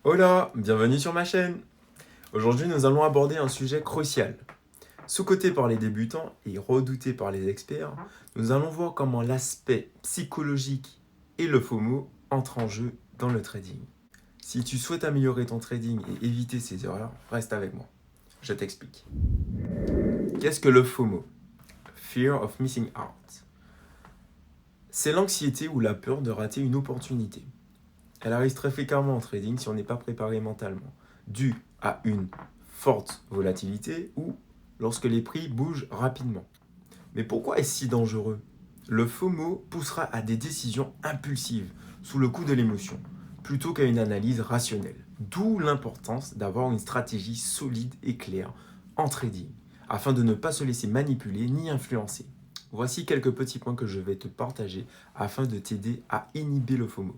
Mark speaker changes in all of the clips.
Speaker 1: Hola, bienvenue sur ma chaîne. Aujourd'hui, nous allons aborder un sujet crucial. Sous-coté par les débutants et redouté par les experts, nous allons voir comment l'aspect psychologique et le FOMO entrent en jeu dans le trading. Si tu souhaites améliorer ton trading et éviter ces erreurs, reste avec moi. Je t'explique. Qu'est-ce que le FOMO? Fear of missing out. C'est l'anxiété ou la peur de rater une opportunité. Elle arrive très fréquemment en trading si on n'est pas préparé mentalement, dû à une forte volatilité ou lorsque les prix bougent rapidement. Mais pourquoi est-ce si dangereux? Le FOMO poussera à des décisions impulsives, sous le coup de l'émotion, plutôt qu'à une analyse rationnelle. D'où l'importance d'avoir une stratégie solide et claire en trading, afin de ne pas se laisser manipuler ni influencer. Voici quelques petits points que je vais te partager afin de t'aider à inhiber le FOMO.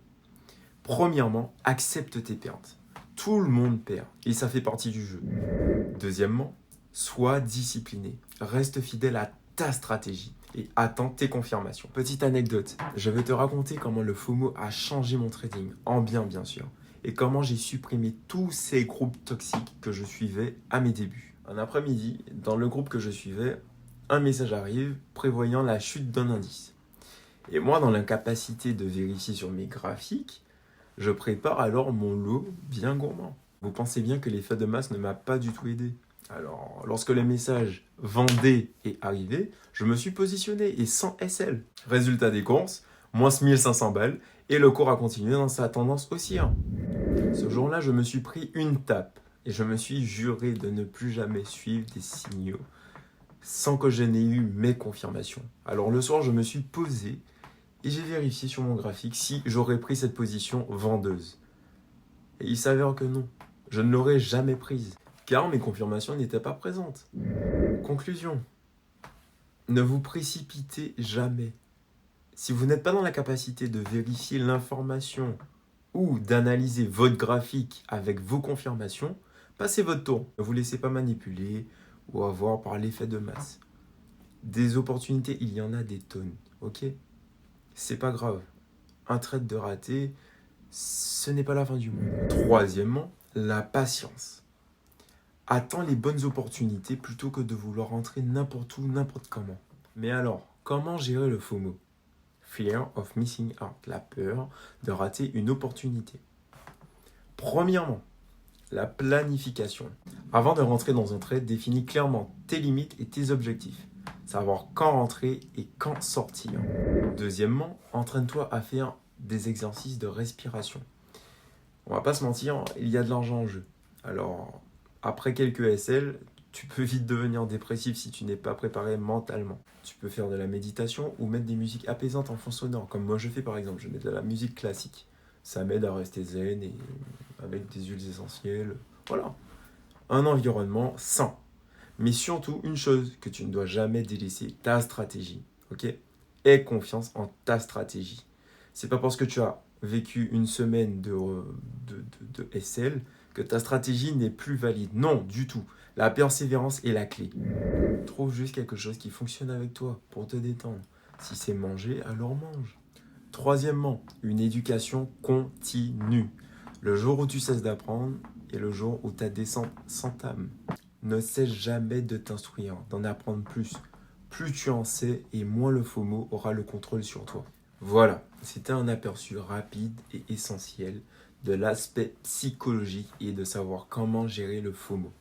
Speaker 1: Premièrement, accepte tes pertes. Tout le monde perd et ça fait partie du jeu. Deuxièmement, sois discipliné. Reste fidèle à ta stratégie et attends tes confirmations. Petite anecdote, je vais te raconter comment le FOMO a changé mon trading, en bien sûr, et comment j'ai supprimé tous ces groupes toxiques que je suivais à mes débuts. Un après-midi, dans le groupe que je suivais, un message arrive prévoyant la chute d'un indice. Et moi, dans l'incapacité de vérifier sur mes graphiques, je prépare alors mon lot bien gourmand. Vous pensez bien que l'effet de masse ne m'a pas du tout aidé. Alors, lorsque le message « vendez » est arrivé, je me suis positionné et sans SL. Résultat des courses, moins 1500 balles et le cours a continué dans sa tendance haussière. Ce jour-là, je me suis pris une tape et je me suis juré de ne plus jamais suivre des signaux sans que je n'ai eu mes confirmations. Alors le soir, je me suis posé et j'ai vérifié sur mon graphique si j'aurais pris cette position vendeuse. Et il s'avère que non, je ne l'aurais jamais prise, car mes confirmations n'étaient pas présentes. Conclusion, ne vous précipitez jamais. Si vous n'êtes pas dans la capacité de vérifier l'information ou d'analyser votre graphique avec vos confirmations, passez votre tour. Ne vous laissez pas manipuler ou avoir par l'effet de masse. Des opportunités, il y en a des tonnes, ok ? C'est pas grave. Un trade de raté, ce n'est pas la fin du monde. Troisièmement, la patience. Attends les bonnes opportunités plutôt que de vouloir entrer n'importe où, n'importe comment. Mais alors, comment gérer le FOMO? Fear of missing out, la peur de rater une opportunité. Premièrement, la planification. Avant de rentrer dans un trade, définis clairement tes limites et tes objectifs. Savoir quand rentrer et quand sortir. Deuxièmement, entraîne-toi à faire des exercices de respiration. On va pas se mentir, il y a de l'argent en jeu. Alors, après quelques SL, tu peux vite devenir dépressif si tu n'es pas préparé mentalement. Tu peux faire de la méditation ou mettre des musiques apaisantes en fond sonore, comme moi je fais par exemple, je mets de la musique classique. Ça m'aide à rester zen et avec des huiles essentielles. Voilà, un environnement sain. Mais surtout, une chose que tu ne dois jamais délaisser, ta stratégie. Ok? Aie confiance en ta stratégie. C'est pas parce que tu as vécu une semaine de SL que ta stratégie n'est plus valide. Non, du tout. La persévérance est la clé. Trouve juste quelque chose qui fonctionne avec toi pour te détendre. Si c'est manger, alors mange. Troisièmement, une éducation continue. Le jour où tu cesses d'apprendre est le jour où ta descente s'entame. Ne cesse jamais de t'instruire, d'en apprendre plus. Plus tu en sais et moins le FOMO aura le contrôle sur toi. Voilà, c'était un aperçu rapide et essentiel de l'aspect psychologique et de savoir comment gérer le FOMO.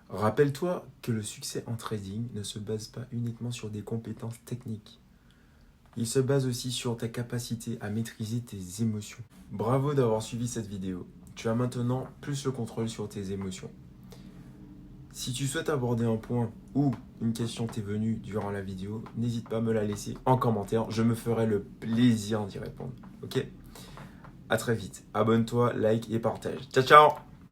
Speaker 1: Rappelle-toi que le succès en trading ne se base pas uniquement sur des compétences techniques. Il se base aussi sur ta capacité à maîtriser tes émotions. Bravo d'avoir suivi cette vidéo. Tu as maintenant plus le contrôle sur tes émotions. Si tu souhaites aborder un point ou une question t'est venue durant la vidéo, n'hésite pas à me la laisser en commentaire. Je me ferai le plaisir d'y répondre. Ok? À très vite. Abonne-toi, like et partage. Ciao, ciao!